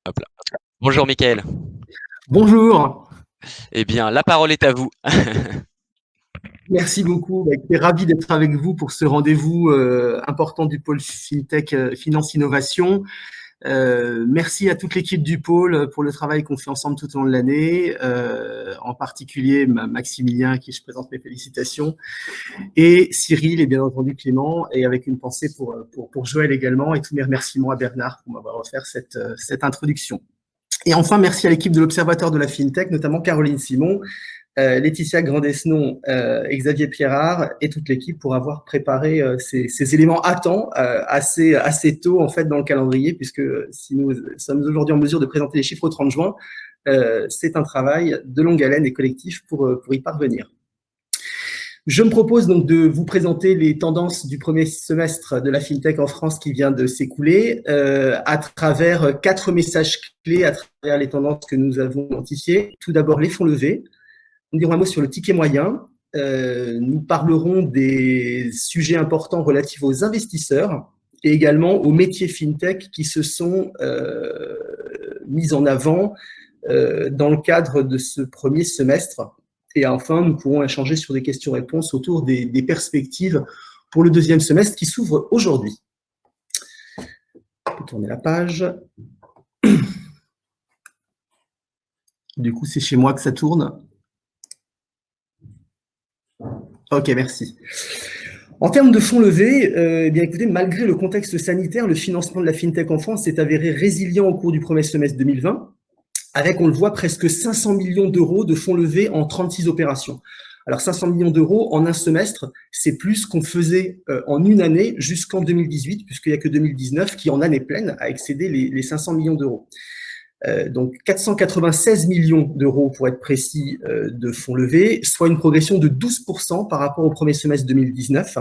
Hop là. Bonjour Mickaël. Bonjour, Eh bien, la parole est à vous. merci beaucoup. J'étais ravi d'être avec vous pour ce rendez-vous important du pôle FinTech Finance Innovation. Merci à toute l'équipe du pôle pour le travail qu'on fait ensemble tout au long de l'année, en particulier Maximilien, à qui je présente mes félicitations, et Cyril, et bien entendu Clément, et avec une pensée pour Joël également, et tous mes remerciements à Bernard pour m'avoir offert cette introduction. Et enfin, merci à l'équipe de l'Observatoire de la FinTech, notamment Caroline Simon, Laetitia Grandesnon et Xavier Pierrard et toute l'équipe pour avoir préparé ces éléments à temps, assez tôt en fait dans le calendrier, puisque si nous sommes aujourd'hui en mesure de présenter les chiffres au 30 juin, c'est un travail de longue haleine et collectif pour y parvenir. Je me propose donc de vous présenter les tendances du premier semestre de la FinTech en France qui vient de s'écouler à travers 4 messages clés à travers les tendances que nous avons identifiées. Tout d'abord, les fonds levés. Nous dirons un mot sur le ticket moyen. Nous parlerons des sujets importants relatifs aux investisseurs et également aux métiers FinTech qui se sont mis en avant dans le cadre de ce premier semestre. Et enfin, nous pourrons échanger sur des questions-réponses autour des perspectives pour le deuxième semestre qui s'ouvre aujourd'hui. On peut tourner la page. Du coup, c'est chez moi que ça tourne. Ok, merci. En termes de fonds levés, eh bien écoutez, malgré le contexte sanitaire, le financement de la FinTech en France s'est avéré résilient au cours du premier semestre 2020, avec, on le voit, presque 500 millions d'euros de fonds levés en 36 opérations. Alors 500 millions d'euros en un semestre, c'est plus qu'on faisait en une année jusqu'en 2018, puisqu'il n'y a que 2019 qui, en année pleine, a excédé les 500 millions d'euros. Donc 496 millions d'euros pour être précis de fonds levés, soit une progression de 12% par rapport au premier semestre 2019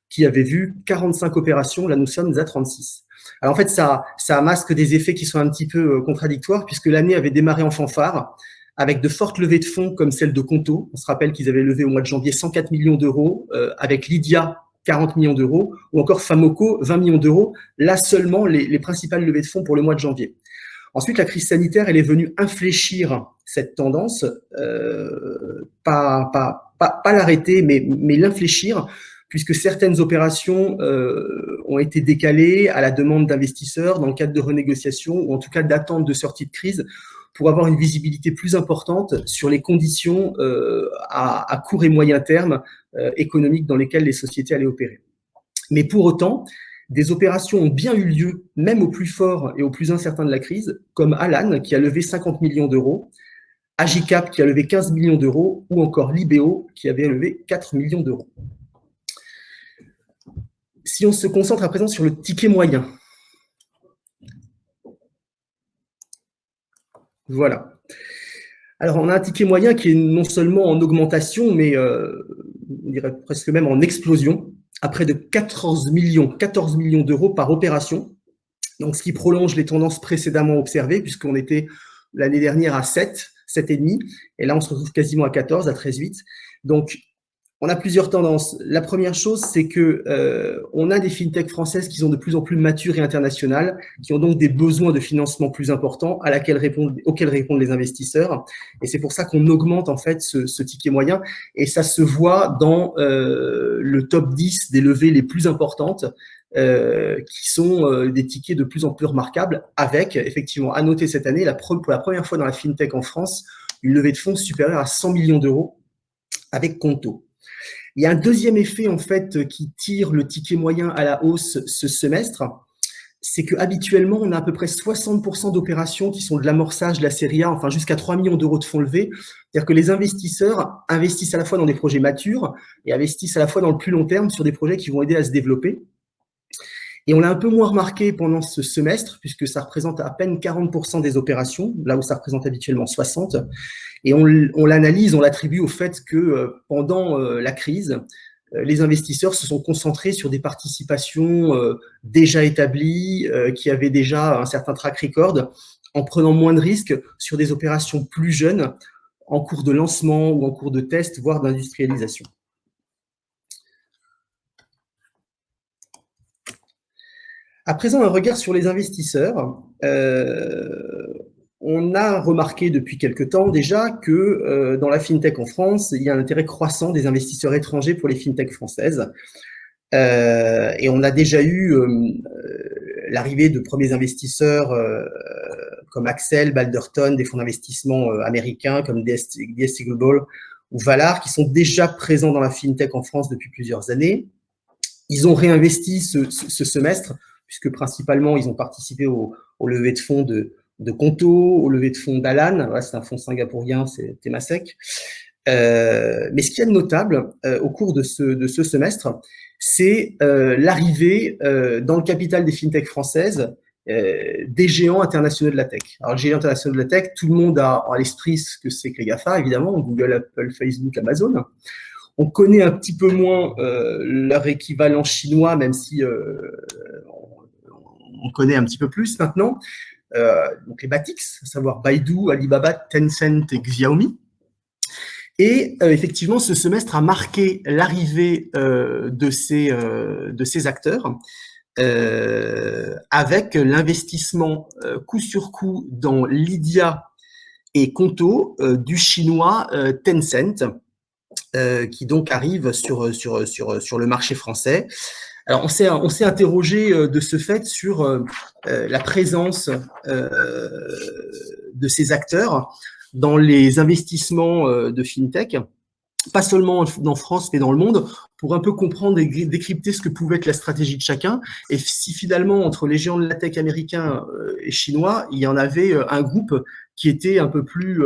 qui avait vu 45 opérations, là nous sommes à 36. Alors en fait ça masque des effets qui sont un petit peu contradictoires puisque l'année avait démarré en fanfare avec de fortes levées de fonds comme celle de Conto. On se rappelle qu'ils avaient levé au mois de janvier 104 millions d'euros, avec Lydia 40 millions d'euros ou encore Famoco 20 millions d'euros, là seulement les principales levées de fonds pour le mois de janvier. Ensuite, la crise sanitaire, elle est venue infléchir cette tendance, pas l'arrêter, mais l'infléchir, puisque certaines opérations ont été décalées à la demande d'investisseurs dans le cadre de renégociations ou en tout cas d'attente de sortie de crise pour avoir une visibilité plus importante sur les conditions à court et moyen terme économiques dans lesquelles les sociétés allaient opérer. Mais pour autant, des opérations ont bien eu lieu, même au plus fort et au plus incertain de la crise, comme Alan, qui a levé 50 millions d'euros, Agicap, qui a levé 15 millions d'euros, ou encore Libéo, qui avait levé 4 millions d'euros. Si on se concentre à présent sur le ticket moyen. Voilà. Alors, on a un ticket moyen qui est non seulement en augmentation, mais on dirait presque même en explosion, à près de 14 millions d'euros par opération. Donc, ce qui prolonge les tendances précédemment observées, puisqu'on était l'année dernière à 7, 7,5, et là, on se retrouve quasiment à 14, à 13,8. Donc, on a plusieurs tendances. La première chose, c'est que on a des fintechs françaises qui sont de plus en plus matures et internationales, qui ont donc des besoins de financement plus importants auxquels répondent les investisseurs. Et c'est pour ça qu'on augmente en fait ce ticket moyen. Et ça se voit dans le top 10 des levées les plus importantes, qui sont des tickets de plus en plus remarquables, avec effectivement à noter cette année, pour la première fois dans la fintech en France, une levée de fonds supérieure à 100 millions d'euros avec Conto. Il y a un deuxième effet en fait qui tire le ticket moyen à la hausse ce semestre, c'est que habituellement on a à peu près 60% d'opérations qui sont de l'amorçage de la série A, enfin jusqu'à 3 millions d'euros de fonds levés. C'est-à-dire que les investisseurs investissent à la fois dans des projets matures et investissent à la fois dans le plus long terme sur des projets qui vont aider à se développer. Et on l'a un peu moins remarqué pendant ce semestre, puisque ça représente à peine 40% des opérations, là où ça représente habituellement 60%. Et on l'analyse, on l'attribue au fait que pendant la crise, les investisseurs se sont concentrés sur des participations déjà établies, qui avaient déjà un certain track record, en prenant moins de risques sur des opérations plus jeunes, en cours de lancement ou en cours de test, voire d'industrialisation. À présent, un regard sur les investisseurs. On a remarqué depuis quelque temps déjà que dans la fintech en France, il y a un intérêt croissant des investisseurs étrangers pour les fintechs françaises. Et on a déjà eu l'arrivée de premiers investisseurs comme Accel, Balderton, des fonds d'investissement américains comme DST Global ou Valar, qui sont déjà présents dans la fintech en France depuis plusieurs années. Ils ont réinvesti ce semestre, puisque principalement, ils ont participé au levée de fonds de Conto, au levée de fonds d'Alan. Voilà, c'est un fonds singapourien, c'est Temasek. Mais ce qu'il y a de notable au cours de ce semestre, c'est l'arrivée dans le capital des fintechs françaises des géants internationaux de la tech. Alors, les géants internationaux de la tech, tout le monde a à l'esprit ce que c'est que les GAFA, évidemment, Google, Apple, Facebook, Amazon. On connaît un petit peu moins leur équivalent chinois, même si on connaît un petit peu plus maintenant. Donc les BATIX, à savoir Baidu, Alibaba, Tencent et Xiaomi. Et effectivement, ce semestre a marqué l'arrivée de ces acteurs avec l'investissement coup sur coup dans Lydia et Conto du chinois Tencent, qui donc arrive sur le marché français. Alors, on s'est interrogé de ce fait sur la présence de ces acteurs dans les investissements de fintech, pas seulement en France, mais dans le monde, pour un peu comprendre et décrypter ce que pouvait être la stratégie de chacun. Et si finalement, entre les géants de la tech américains et chinois, il y en avait un groupe qui était un peu plus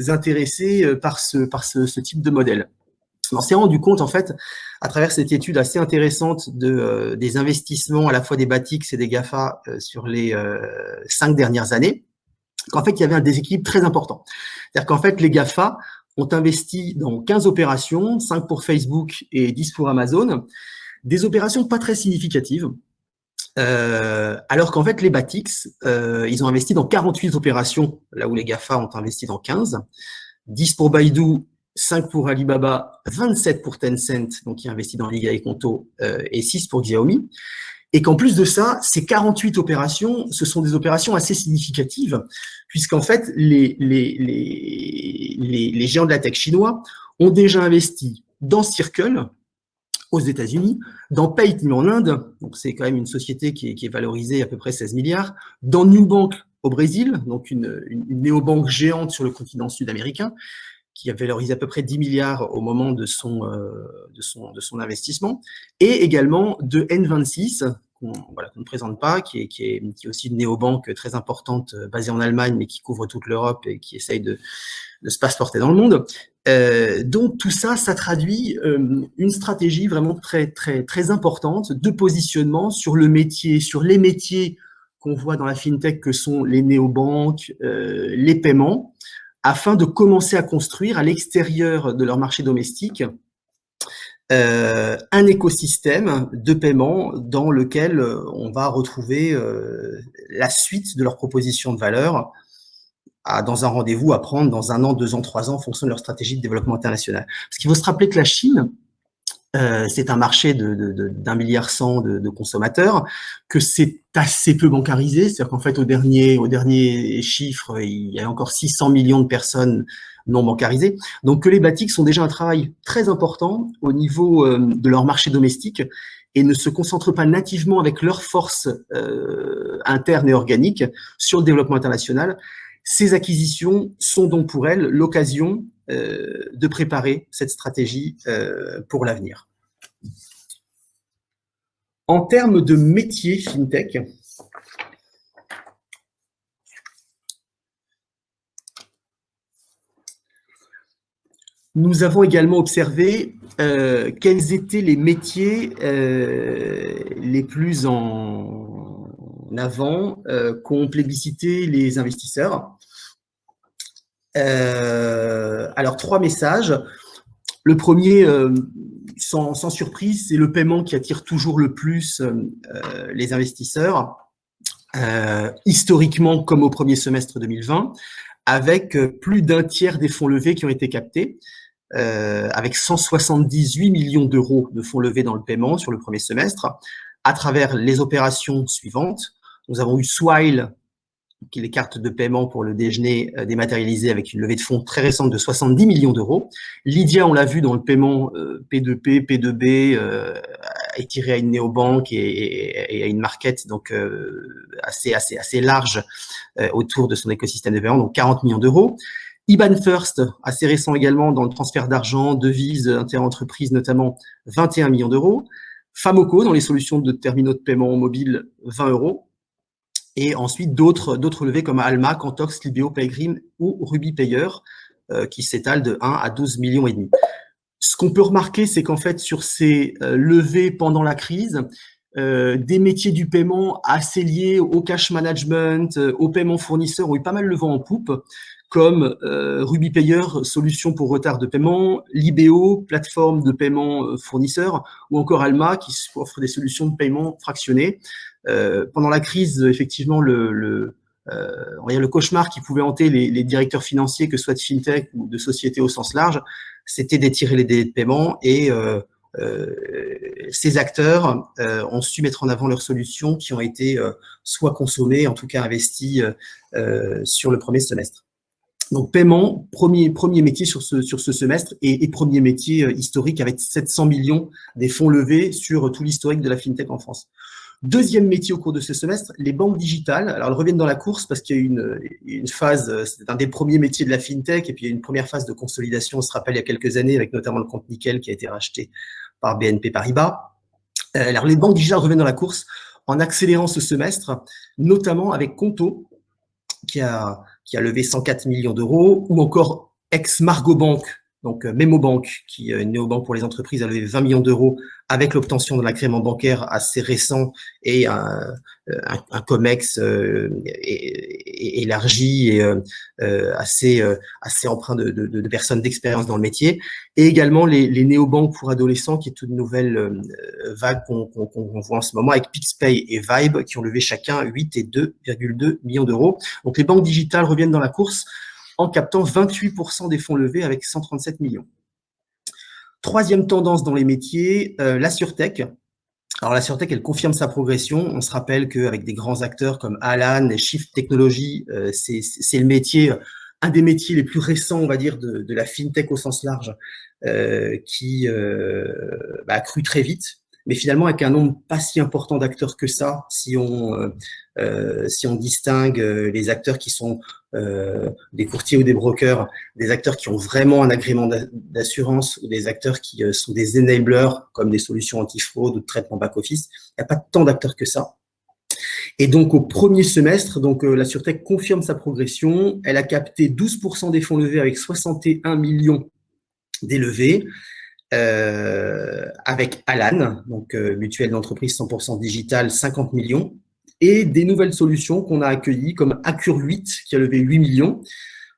intéressé par ce type de modèle. On s'est rendu compte, en fait, à travers cette étude assez intéressante des investissements à la fois des BATIX et des GAFA sur les 5 dernières années, qu'en fait, il y avait un déséquilibre très important. C'est-à-dire qu'en fait, les GAFA ont investi dans 15 opérations, 5 pour Facebook et 10 pour Amazon, des opérations pas très significatives, alors qu'en fait, les BATIX, ils ont investi dans 48 opérations, là où les GAFA ont investi dans 15, 10 pour Baidu, 5 pour Alibaba, 27 pour Tencent, donc qui investit dans Lydia et Conto, et 6 pour Xiaomi. Et qu'en plus de ça, ces 48 opérations, ce sont des opérations assez significatives, puisqu'en fait, les géants de la tech chinois ont déjà investi dans Circle, aux États-Unis, dans Paytm en Inde, donc c'est quand même une société qui est valorisée à peu près 16 milliards, dans Nubank au Brésil, donc une néobanque géante sur le continent sud-américain, qui a valorisé à peu près 10 milliards au moment de son investissement, et également de N26, qu'on ne présente pas, qui est aussi une néobanque très importante basée en Allemagne, mais qui couvre toute l'Europe et qui essaye de se passeporter dans le monde. Donc tout ça, ça traduit une stratégie vraiment très, très, très importante de positionnement sur le métier, sur les métiers qu'on voit dans la fintech que sont les néobanques, les paiements, afin de commencer à construire à l'extérieur de leur marché domestique un écosystème de paiement dans lequel on va retrouver la suite de leur proposition de valeur dans un rendez-vous à prendre dans 1 an, 2 ans, 3 ans, en fonction de leur stratégie de développement international. Parce qu'il faut se rappeler que la Chine, c'est un marché d'1,1 milliard de consommateurs, que c'est assez peu bancarisé, c'est-à-dire qu'en fait, au dernier chiffre, il y a encore 600 millions de personnes non bancarisées. Donc, que les BATIX ont déjà un travail très important au niveau de leur marché domestique et ne se concentrent pas nativement avec leurs forces internes et organiques sur le développement international. Ces acquisitions sont donc pour elles l'occasion de préparer cette stratégie pour l'avenir. En termes de métier fintech, nous avons également observé quels étaient les métiers les plus en avant qu'ont plébiscité les investisseurs. Alors, 3 messages. Le premier, sans surprise, c'est le paiement qui attire toujours le plus les investisseurs, historiquement comme au premier semestre 2020, avec plus d'1 tiers des fonds levés qui ont été captés, avec 178 millions d'euros de fonds levés dans le paiement sur le premier semestre, à travers les opérations suivantes. Nous avons eu Swile, qui est les cartes de paiement pour le déjeuner dématérialisé avec une levée de fonds très récente de 70 millions d'euros. Lydia, on l'a vu dans le paiement P2P, P2B, étiré à une néobanque et à une market donc assez large autour de son écosystème de paiement, donc 40 millions d'euros. IBAN First, assez récent également dans le transfert d'argent, devises, inter-entreprises notamment, 21 millions d'euros. Famoco, dans les solutions de terminaux de paiement mobile, 20 euros. Et ensuite, d'autres levées comme Alma, Cantox, Libéo, Paygrim ou Ruby Payer, qui s'étalent de 1 à 12 millions et demi. Ce qu'on peut remarquer, c'est qu'en fait, sur ces levées pendant la crise, des métiers du paiement assez liés au cash management, au paiement fournisseur ont eu pas mal le vent en poupe, comme Ruby Payer, solution pour retard de paiement, Libéo, plateforme de paiement fournisseur, ou encore Alma, qui offre des solutions de paiement fractionnées. Pendant la crise, effectivement, le cauchemar qui pouvait hanter les directeurs financiers, que ce soit de fintech ou de sociétés au sens large, c'était d'étirer les délais de paiement et ces acteurs ont su mettre en avant leurs solutions qui ont été soit consommées, en tout cas investies sur le premier semestre. Donc, paiement, premier métier sur ce semestre et premier métier historique avec 700 millions des fonds levés sur tout l'historique de la fintech en France. Deuxième métier au cours de ce semestre, les banques digitales. Alors, elles reviennent dans la course parce qu'il y a une phase, c'est un des premiers métiers de la fintech, et puis il y a une première phase de consolidation, on se rappelle, il y a quelques années, avec notamment le compte Nickel qui a été racheté par BNP Paribas. Alors, les banques digitales reviennent dans la course en accélérant ce semestre, notamment avec Conto, qui a levé 104 millions d'euros, ou encore ex-Margo Bank, donc Memobank, qui est une néobanque pour les entreprises, a levé 20 millions d'euros avec l'obtention de l'agrément bancaire assez récent et un COMEX élargi et assez empreint de personnes d'expérience dans le métier. Et également les néobanques pour adolescents, qui est une nouvelle vague qu'on voit en ce moment, avec PixPay et Vibe, qui ont levé chacun 8 et 2,2 millions d'euros. Donc les banques digitales reviennent dans la course en captant 28% des fonds levés avec 137 millions. Troisième tendance dans les métiers, la SurTech. Alors, la SurTech, elle confirme sa progression. On se rappelle qu'avec des grands acteurs comme Alan et Shift Technology, c'est le métier, un des métiers les plus récents, on va dire, de la FinTech au sens large, qui a cru très vite, mais finalement avec un nombre pas si important d'acteurs que ça, si on distingue les acteurs qui sont des courtiers ou des brokers, des acteurs qui ont vraiment un agrément d'assurance ou des acteurs qui sont des enablers comme des solutions anti-fraude ou de traitement back-office. Il n'y a pas tant d'acteurs que ça. Et donc, au premier semestre, la SurTech confirme sa progression. Elle a capté 12% des fonds levés avec 61 millions d'élevés. Avec Alan, donc mutuelle d'entreprise 100% digitale, 50 millions, et des nouvelles solutions qu'on a accueillies comme Accure 8 qui a levé 8 millions,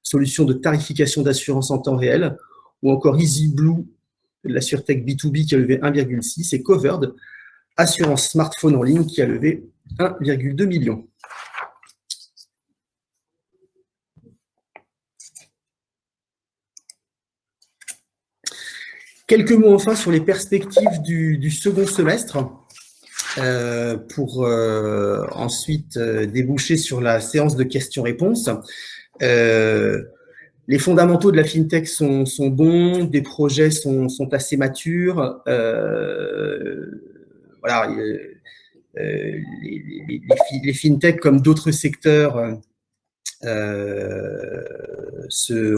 solution de tarification d'assurance en temps réel, ou encore EasyBlue, la SurTech B2B qui a levé 1,6, et Covered, assurance smartphone en ligne qui a levé 1,2 million. Quelques mots enfin sur les perspectives du second semestre pour ensuite déboucher sur la séance de questions-réponses. Les fondamentaux de la FinTech sont bons, des projets sont assez matures. Voilà, les FinTech, comme d'autres secteurs,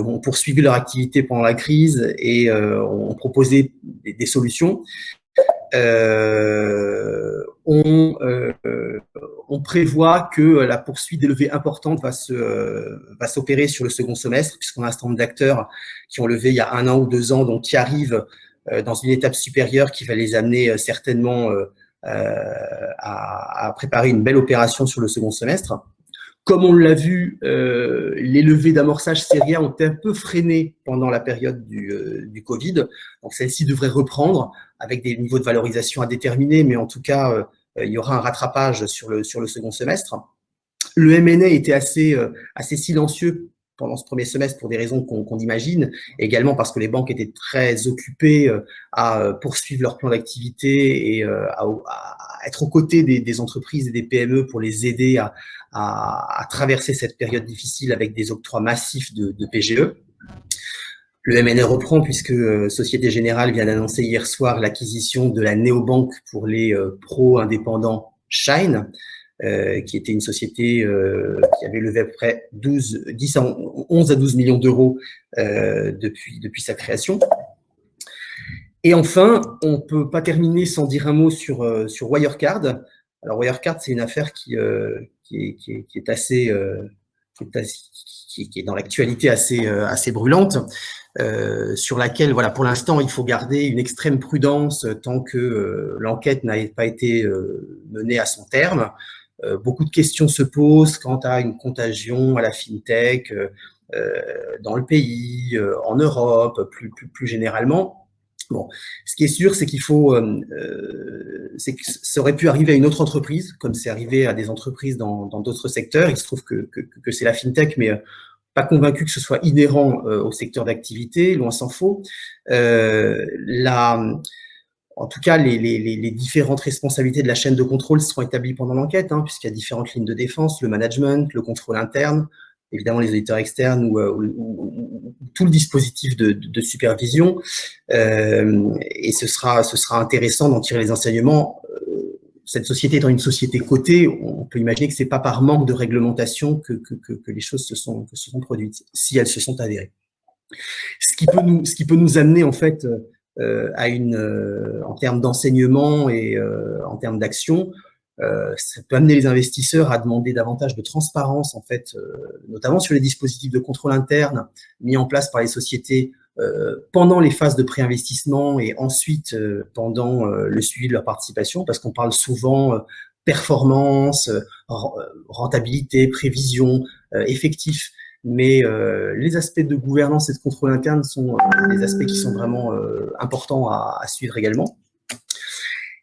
ont poursuivi leur activité pendant la crise et ont proposé des solutions. On prévoit que la poursuite des levées importantes va s'opérer sur le second semestre, puisqu'on a un certain nombre d'acteurs qui ont levé il y a 1 an ou 2 ans, donc qui arrivent dans une étape supérieure qui va les amener certainement à préparer une belle opération sur le second semestre. Comme on l'a vu, les levées d'amorçage série A ont un peu freiné pendant la période du Covid. Donc, celle-ci devrait reprendre avec des niveaux de valorisation à déterminer, mais en tout cas, il y aura un rattrapage sur le second semestre. Le M&A était assez silencieux pendant ce premier semestre pour des raisons qu'on imagine, également parce que les banques étaient très occupées à poursuivre leur plan d'activité et à être aux côtés des entreprises et des PME pour les aider à traverser cette période difficile avec des octrois massifs de PGE. Le MNE reprend puisque Société Générale vient d'annoncer hier soir l'acquisition de la néobanque pour les pros indépendants Shine, qui était une société qui avait levé à peu près 11 à 12 millions d'euros depuis sa création. Et enfin, on ne peut pas terminer sans dire un mot sur Wirecard. Alors Wirecard, c'est une affaire qui est assez, qui est dans l'actualité assez brûlante. Sur laquelle, voilà, pour l'instant, il faut garder une extrême prudence tant que l'enquête n'a pas été menée à son terme. Beaucoup de questions se posent quant à une contagion à la fintech dans le pays, en Europe, plus généralement. Bon, ce qui est sûr, c'est qu'il faut, c'est que ça aurait pu arriver à une autre entreprise, comme c'est arrivé à des entreprises dans d'autres secteurs. Il se trouve que c'est la fintech, mais pas convaincu que ce soit inhérent au secteur d'activité, loin s'en faut. En tout cas, les différentes responsabilités de la chaîne de contrôle seront établies pendant l'enquête, puisqu'il y a différentes lignes de défense, le management, le contrôle interne, évidemment les auditeurs externes ou tout le dispositif de supervision. Et ce sera intéressant d'en tirer les enseignements. Cette société étant une société cotée, on peut imaginer que c'est pas par manque de réglementation que les choses se sont produites, si elles se sont avérées. Ce qui peut nous amener en fait à en termes d'enseignement et en termes d'action, ça peut amener les investisseurs à demander davantage de transparence en fait, notamment sur les dispositifs de contrôle interne mis en place par les sociétés pendant les phases de préinvestissement et ensuite pendant le suivi de leur participation, parce qu'on parle souvent performance, rentabilité, prévision, effectif, mais les aspects de gouvernance et de contrôle interne sont des aspects qui sont vraiment importants à suivre également.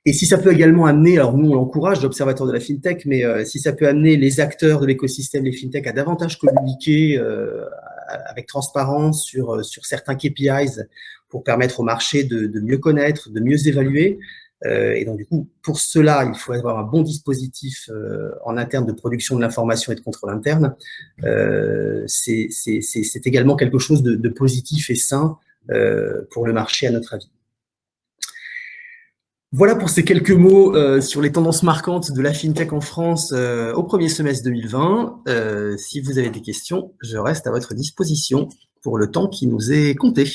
Et si ça peut également amener, alors nous on l'encourage, l'Observatoire de la FinTech, mais si ça peut amener les acteurs de l'écosystème des FinTech à davantage communiquer avec transparence sur certains KPIs pour permettre au marché de mieux connaître, de mieux évaluer. Et donc du coup, pour cela, il faut avoir un bon dispositif en interne de production de l'information et de contrôle interne. C'est également quelque chose de positif et sain pour le marché, à notre avis. Voilà pour ces quelques mots sur les tendances marquantes de la FinTech en France au premier semestre 2020. Si vous avez des questions, je reste à votre disposition pour le temps qui nous est compté.